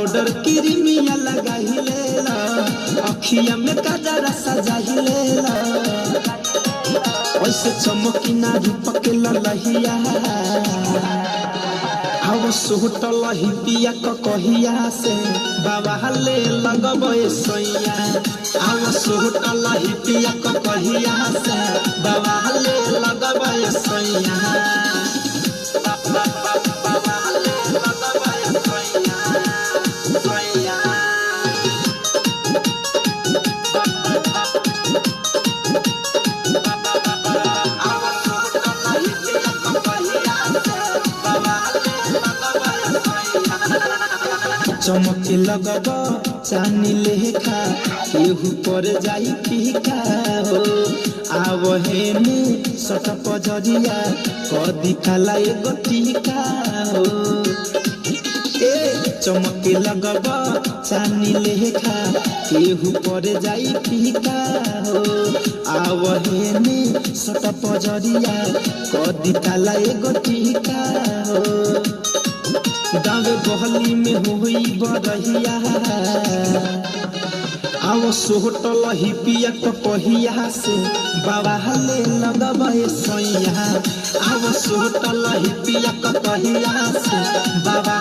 powder Crimea लगाहिले अखिया में काजरा सजाहिले ऐसे चमकी ना रूप के ललहिया आव सोहटल हिपिया कहिया से बाबा हले लगबे सैया आव सोहटल हिपिया कहिया से बाबा हले लगबे सैया चमके लगब चानी लेखा केहू पर जाई पीका हो आवहे में सट पजरिया कदी खाला एगो टीका हो ए चमके लगब चानी लेखा केहू पर जाई पीका हो आवहे में सट पजरिया कदी खाला एगो टीका हो गावे बहली में होई बरहिया आव सोहटल हिपिया कहिया से बाबा हले लगबे सैया आव सोहटल हिपिया कहिया से बाबा